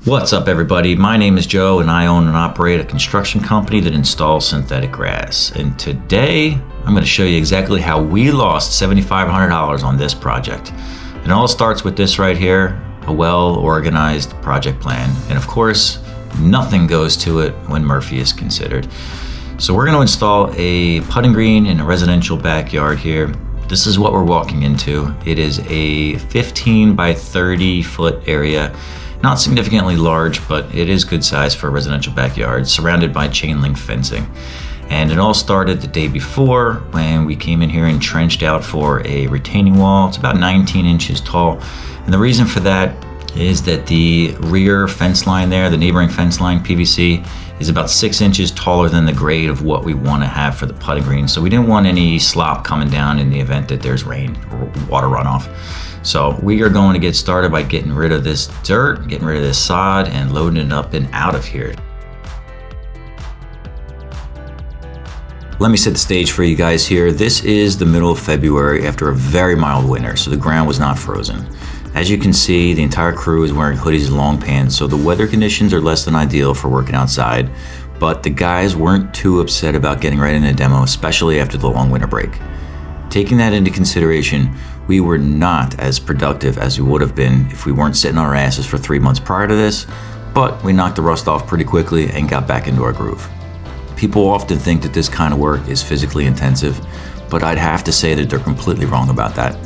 What's up, everybody? My name is Joe and I own and operate a construction company that installs synthetic grass. And today I'm going to show you exactly how we lost $7,500 on this project. And it all starts with this right here, a well-organized project plan. And of course, nothing goes to it when Murphy is considered. So we're going to install a putting green in a residential backyard here. This is what we're walking into. It is a 15 by 30 foot area. Not significantly large, but it is good size for a residential backyard, surrounded by chain link fencing. And it all started the day before when we came in here and trenched out for a retaining wall. It's about 19 inches tall. And the reason for that is that the rear fence line there, the neighboring fence line, PVC, is about 6 inches taller than the grade of what we want to have for the putting green. So we didn't want any slop coming down in the event that there's rain or water runoff. So we are going to get started by getting rid of this dirt, getting rid of this sod, and loading it up and out of here. Let me set the stage for you guys here. This is the middle of February after a very mild winter, so the ground was not frozen. As you can see, the entire crew is wearing hoodies and long pants, so the weather conditions are less than ideal for working outside, but the guys weren't too upset about getting right into the demo, especially after the long winter break. Taking that into consideration, we were not as productive as we would have been if we weren't sitting on our asses for 3 months prior to this, but we knocked the rust off pretty quickly and got back into our groove. People often think that this kind of work is physically intensive, but I'd have to say that they're completely wrong about that.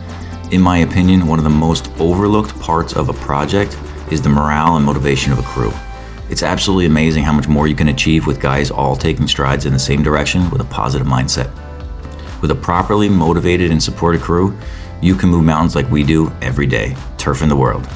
In my opinion, one of the most overlooked parts of a project is the morale and motivation of a crew. It's absolutely amazing how much more you can achieve with guys all taking strides in the same direction with a positive mindset. With a properly motivated and supported crew, you can move mountains like we do every day, turfing the world.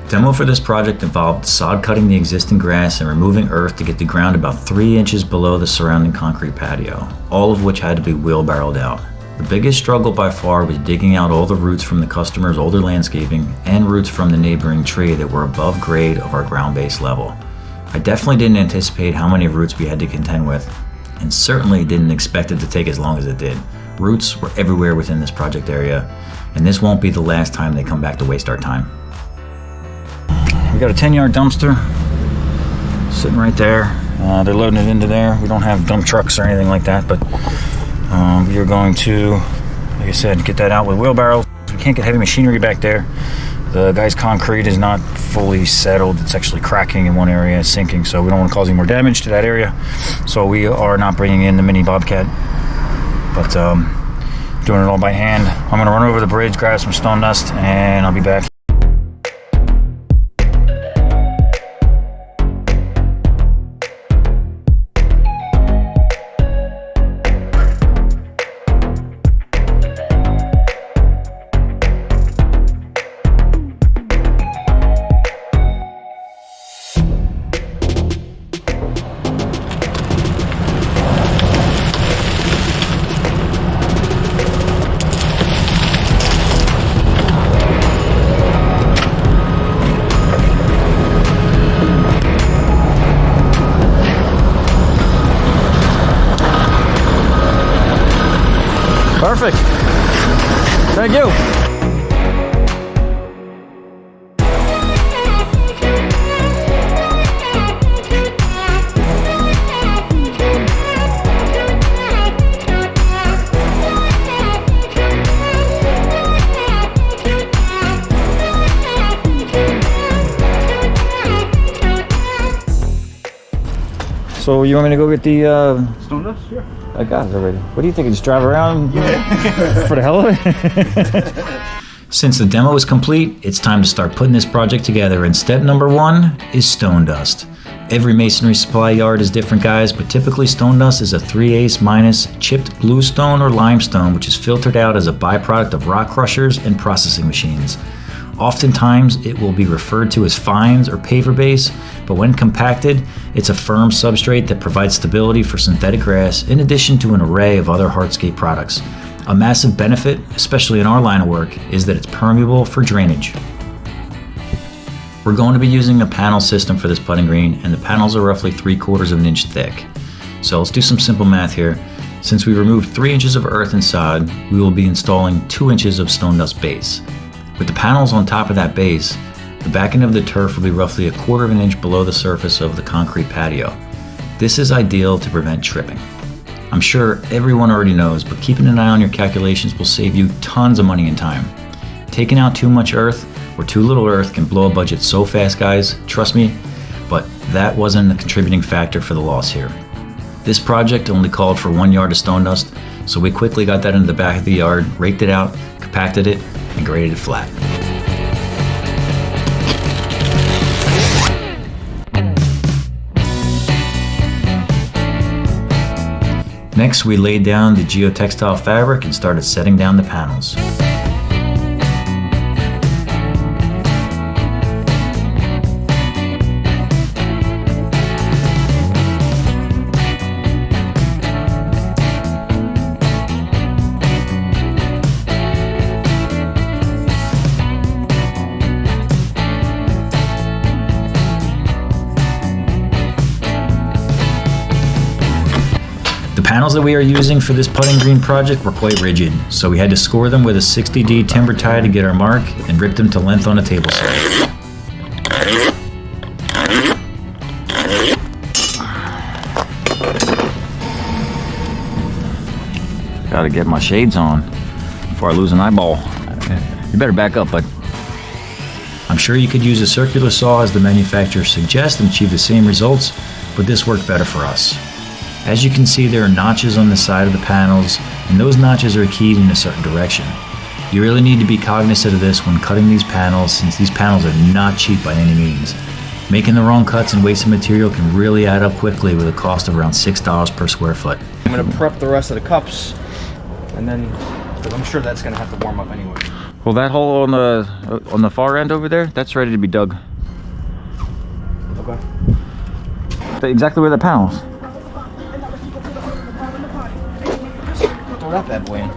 Demo for this project involved sod cutting the existing grass and removing earth to get the ground about 3 inches below the surrounding concrete patio, all of which had to be wheelbarrowed out. The biggest struggle by far was digging out all the roots from the customer's older landscaping and roots from the neighboring tree that were above grade of our ground base level. I definitely didn't anticipate how many roots we had to contend with, and certainly didn't expect it to take as long as it did. Roots were everywhere within this project area, and this won't be the last time they come back to waste our time. We got a 10-yard dumpster sitting right there. They're loading it into there. We don't have dump trucks or anything like that, but we are going to, like I said, get that out with wheelbarrows. We can't get heavy machinery back there. The guy's concrete is not fully settled. It's actually cracking in one area, sinking, so we don't want to cause any more damage to that area. So we are not bringing in the mini Bobcat, but doing it all by hand. I'm going to run over the bridge, grab some stone dust, and I'll be back. Perfect. Thank you. So you want me to go get the stone dust? Sure. I got it already. What do you think? Just drive around for the hell of it? Since the demo is complete, it's time to start putting this project together, and step number 1 is stone dust. Every masonry supply yard is different, guys, but typically stone dust is a 3/8- chipped bluestone or limestone, which is filtered out as a byproduct of rock crushers and processing machines. Oftentimes, it will be referred to as fines or paver base, but when compacted, it's a firm substrate that provides stability for synthetic grass in addition to an array of other hardscape products. A massive benefit, especially in our line of work, is that it's permeable for drainage. We're going to be using a panel system for this putting green, and the panels are roughly 3/4 of an inch thick. So let's do some simple math here. Since we removed 3 inches of earth and sod, we will be installing 2 inches of stone dust base. With the panels on top of that base, The backing of the turf will be roughly 1/4 of an inch below the surface of the concrete patio. This is ideal to prevent tripping. I'm sure everyone already knows, but keeping an eye on your calculations will save you tons of money and time. Taking out too much earth or too little earth can blow a budget so fast, guys, trust me, but that wasn't a contributing factor for the loss here. This project only called for 1 yard of stone dust, so we quickly got that into the back of the yard, raked it out, compacted it, and graded it flat. Next, we laid down the geotextile fabric and started setting down the panels. The panels that we are using for this putting green project were quite rigid, so we had to score them with a 60D timber tie to get our mark and rip them to length on a table saw. Gotta get my shades on before I lose an eyeball. You better back up, bud. I'm sure you could use a circular saw as the manufacturer suggests and achieve the same results, but this worked better for us. As you can see, there are notches on the side of the panels, and those notches are keyed in a certain direction. You really need to be cognizant of this when cutting these panels, since these panels are not cheap by any means. Making the wrong cuts and wasting material can really add up quickly with a cost of around $6 per square foot. I'm gonna prep the rest of the cups, and then, because I'm sure that's gonna have to warm up anyway. Well, that hole on the far end over there, that's ready to be dug. Okay. Exactly where the panels. That bad boy in.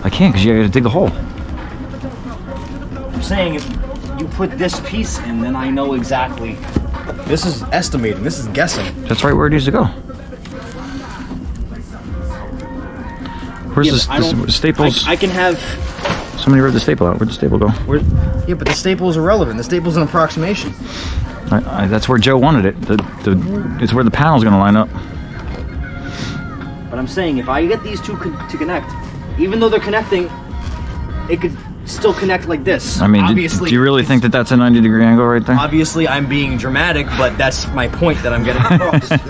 I can't because you gotta dig a hole. I'm saying if you put this piece in, then I know exactly. This is estimating, this is guessing. That's right where it needs to go. Where's the staples? I can have. Somebody ripped the staple out. Where'd the staple go? Yeah, but the staple is irrelevant. The staple's an approximation. That's where Joe wanted it. It's where the panel's gonna line up. But I'm saying if I get these two to connect, even though they're connecting, it could still connect like this. I mean, obviously, do you really think that that's a 90-degree angle right there? Obviously, I'm being dramatic, but that's my point that I'm getting across. If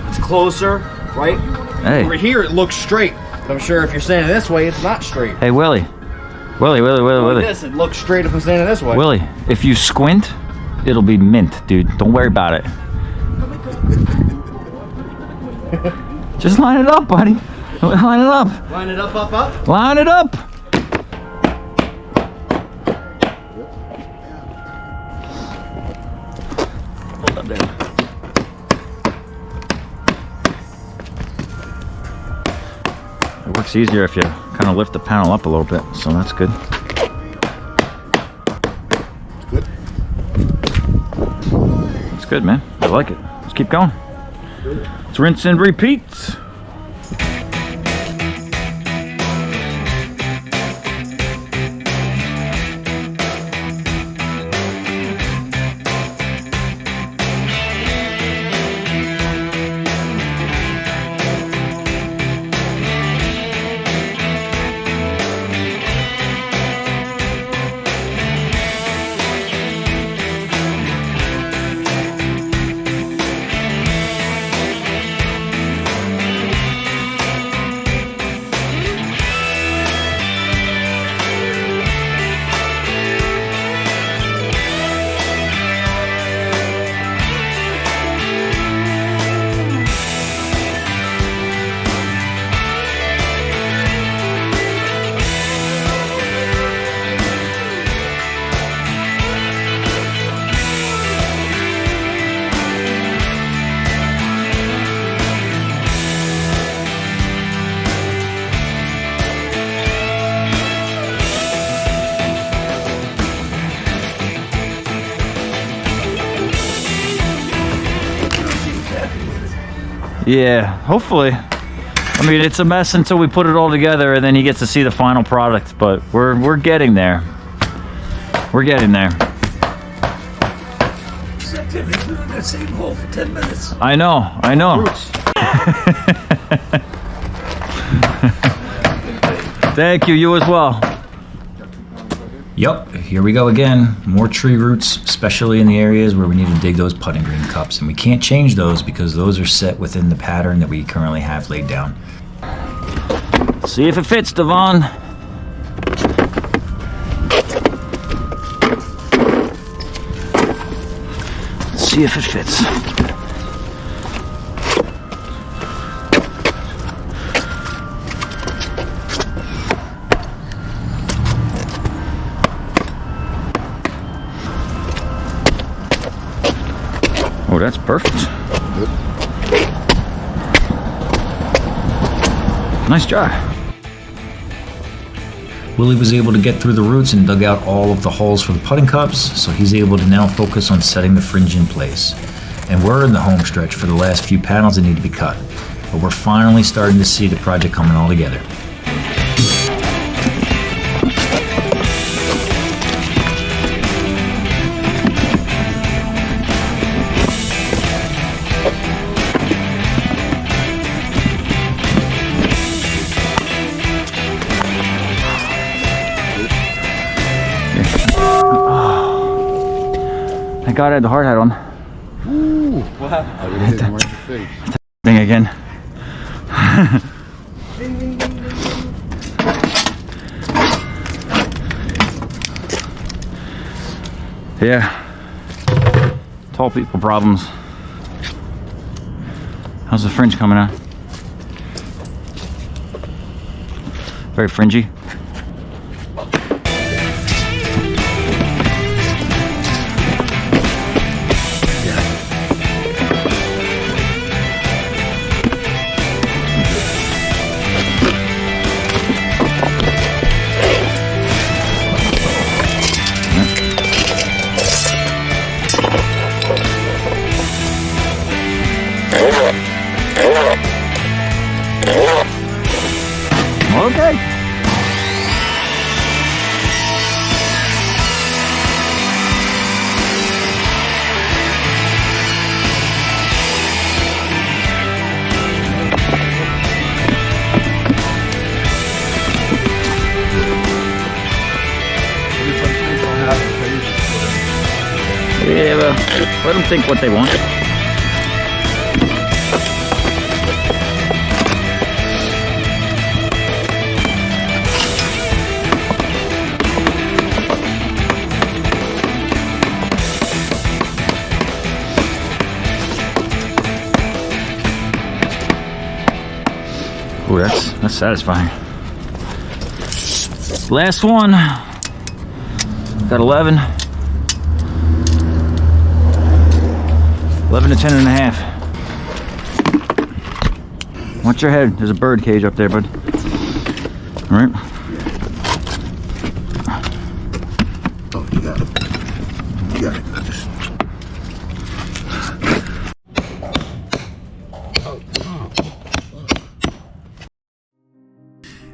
it's closer, right? Hey. Over here, it looks straight. But I'm sure if you're standing this way, it's not straight. Hey, Willie. Willie. Like this, it looks straight if I'm standing this way. Willie, if you squint, it'll be mint, dude. Don't worry about it. Just line it up, buddy. Line it up. Line it up, up, up. Line it up. Hold up there. It works easier if you kind of lift the panel up a little bit, so that's good. Good. It's good, man. I like it. Let's keep going. Let's rinse and repeat. Yeah, hopefully. I mean, it's a mess until we put it all together and then he gets to see the final product, but we're getting there. We're getting there. This activity's been in that same hole for 10 minutes. I know. Thank you, you as well. Yup, here we go again. More tree roots, especially in the areas where we need to dig those putting green cups. And we can't change those because those are set within the pattern that we currently have laid down. See if it fits, Devon. Let's see if it fits. Oh, that's perfect. Nice job. Willie was able to get through the roots and dug out all of the holes for the putting cups, so he's able to now focus on setting the fringe in place. And we're in the home stretch for the last few panels that need to be cut. But we're finally starting to see the project coming all together. Thank God I had the hard hat on. Ooh! Wow. I would hit him right in the face. Thing again. Yeah. Tall people problems. How's the fringe coming out? Very fringy. Okay. Yeah, well, let them think what they want. Ooh, that's satisfying. Last one. Got 11. 11 to 10 and a half. Watch your head. There's a bird cage up there, bud. All right. Oh, you got it. You got it. Just...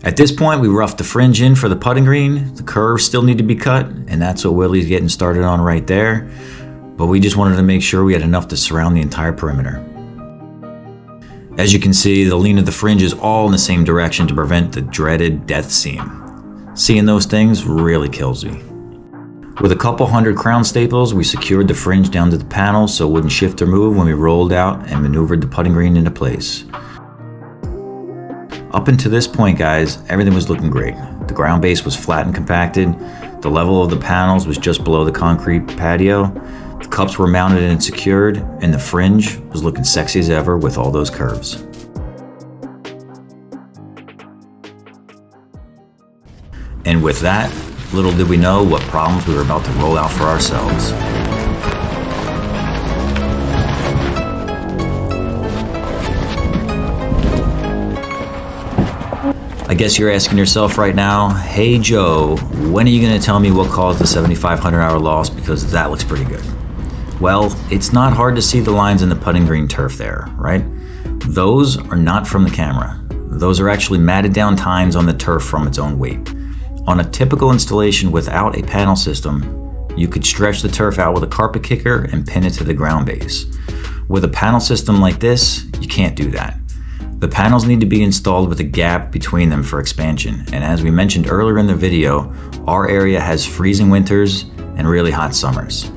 At this point, we roughed the fringe in for the putting green. The curves still need to be cut, and that's what Willie's getting started on right there. But we just wanted to make sure we had enough to surround the entire perimeter. As you can see, the lean of the fringe is all in the same direction to prevent the dreaded death seam. Seeing those things really kills me. With a couple hundred crown staples, we secured the fringe down to the panel so it wouldn't shift or move when we rolled out and maneuvered the putting green into place. Up until this point, guys, everything was looking great. The ground base was flat and compacted. The level of the panels was just below the concrete patio. The cups were mounted and secured, and the fringe was looking sexy as ever with all those curves. And with that, little did we know what problems we were about to roll out for ourselves. I guess you're asking yourself right now, hey Joe, when are you going to tell me what caused the 7,500-hour loss, because that looks pretty good. Well, it's not hard to see the lines in the putting green turf there, right? Those are not from the camera. Those are actually matted down tines on the turf from its own weight. On a typical installation without a panel system, you could stretch the turf out with a carpet kicker and pin it to the ground base. With a panel system like this, you can't do that. The panels need to be installed with a gap between them for expansion, and as we mentioned earlier in the video, our area has freezing winters and really hot summers.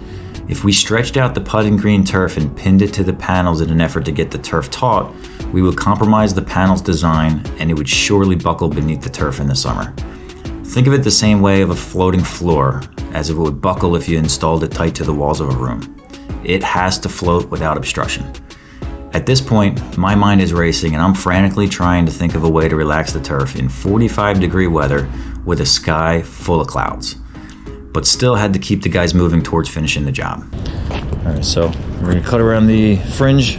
If we stretched out the putting green turf and pinned it to the panels in an effort to get the turf taut, we would compromise the panel's design and it would surely buckle beneath the turf in the summer. Think of it the same way of a floating floor, as if it would buckle if you installed it tight to the walls of a room. It has to float without obstruction. At this point, my mind is racing and I'm frantically trying to think of a way to relax the turf in 45-degree weather with a sky full of clouds, but still had to keep the guys moving towards finishing the job. All right, so we're gonna cut around the fringe,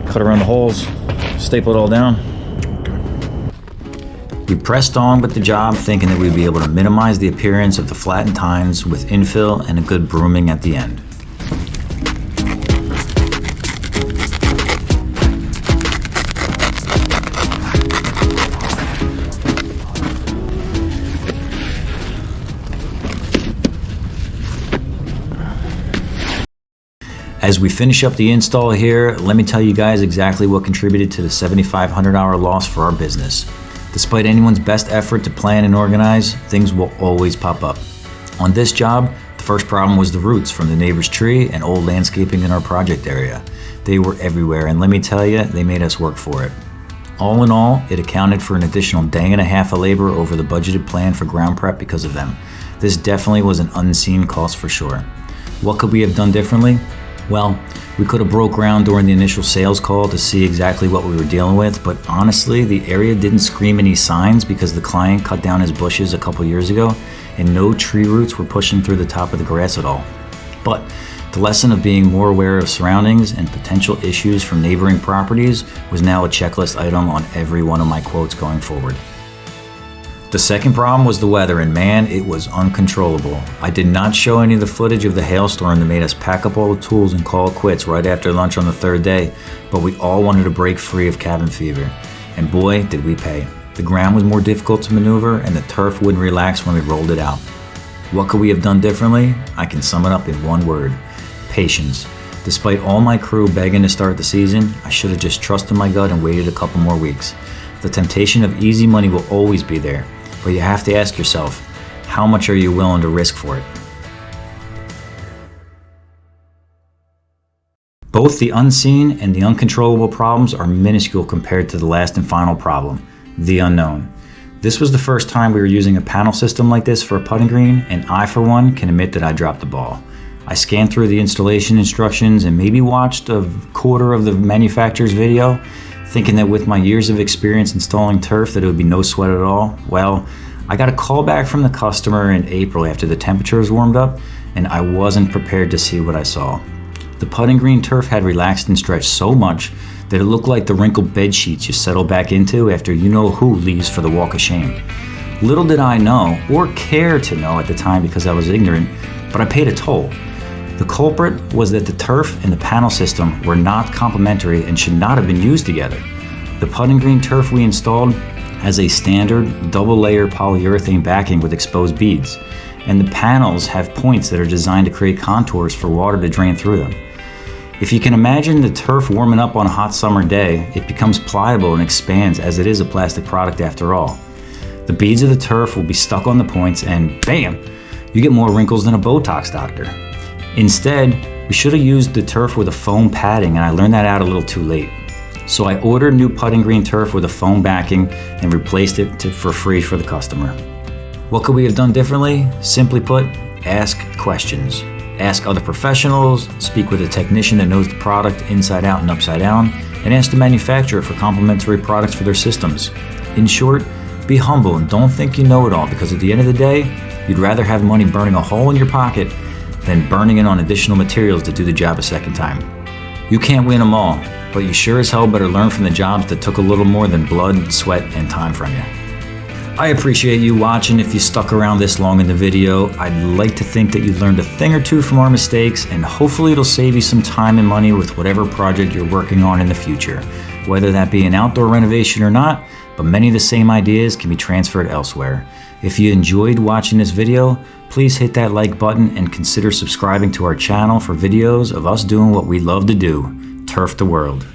cut around the holes, staple it all down. We pressed on with the job thinking that we'd be able to minimize the appearance of the flattened tines with infill and a good brooming at the end. As we finish up the install here, let me tell you guys exactly what contributed to the $7,500 loss for our business. Despite anyone's best effort to plan and organize, things will always pop up. On this job, the first problem was the roots from the neighbor's tree and old landscaping in our project area. They were everywhere, and let me tell you, they made us work for it. All in all, it accounted for an additional day and a half of labor over the budgeted plan for ground prep because of them. This definitely was an unseen cost for sure. What could we have done differently? Well, we could have broke ground during the initial sales call to see exactly what we were dealing with, but honestly, the area didn't scream any signs because the client cut down his bushes a couple years ago and no tree roots were pushing through the top of the grass at all. But the lesson of being more aware of surroundings and potential issues from neighboring properties was now a checklist item on every one of my quotes going forward. The second problem was the weather, and man, it was uncontrollable. I did not show any of the footage of the hailstorm that made us pack up all the tools and call it quits right after lunch on the third day, but we all wanted to break free of cabin fever. And boy, did we pay. The ground was more difficult to maneuver and the turf wouldn't relax when we rolled it out. What could we have done differently? I can sum it up in one word: patience. Despite all my crew begging to start the season, I should have just trusted my gut and waited a couple more weeks. The temptation of easy money will always be there, but you have to ask yourself, how much are you willing to risk for it? Both the unseen and the uncontrollable problems are minuscule compared to the last and final problem, the unknown. This was the first time we were using a panel system like this for a putting green, and I, for one, can admit that I dropped the ball. I scanned through the installation instructions and maybe watched a quarter of the manufacturer's video, thinking that with my years of experience installing turf that it would be no sweat at all. Well, I got a call back from the customer in April after the temperatures warmed up, and I wasn't prepared to see what I saw. The putting green turf had relaxed and stretched so much that it looked like the wrinkled bed sheets you settle back into after you-know-who leaves for the walk of shame. Little did I know, or care to know at the time because I was ignorant, but I paid a toll. The culprit was that the turf and the panel system were not complementary and should not have been used together. The putting green turf we installed has a standard double-layer polyurethane backing with exposed beads, and the panels have points that are designed to create contours for water to drain through them. If you can imagine the turf warming up on a hot summer day, it becomes pliable and expands as it is a plastic product after all. The beads of the turf will be stuck on the points and bam, you get more wrinkles than a Botox doctor. Instead, we should have used the turf with a foam padding, and I learned that out a little too late. So I ordered new putting green turf with a foam backing and replaced it for free for the customer. What could we have done differently? Simply put, ask questions. Ask other professionals, speak with a technician that knows the product inside out and upside down, and ask the manufacturer for complementary products for their systems. In short, be humble and don't think you know it all, because at the end of the day, you'd rather have money burning a hole in your pocket than burning it on additional materials to do the job a second time. You can't win them all, but you sure as hell better learn from the jobs that took a little more than blood, sweat, and time from you. I appreciate you watching. If you stuck around this long in the video, I'd like to think that you learned a thing or two from our mistakes, and hopefully it'll save you some time and money with whatever project you're working on in the future, whether that be an outdoor renovation or not, but many of the same ideas can be transferred elsewhere. If you enjoyed watching this video, Please hit that like button and consider subscribing to our channel for videos of us doing what we love to do, turf the world.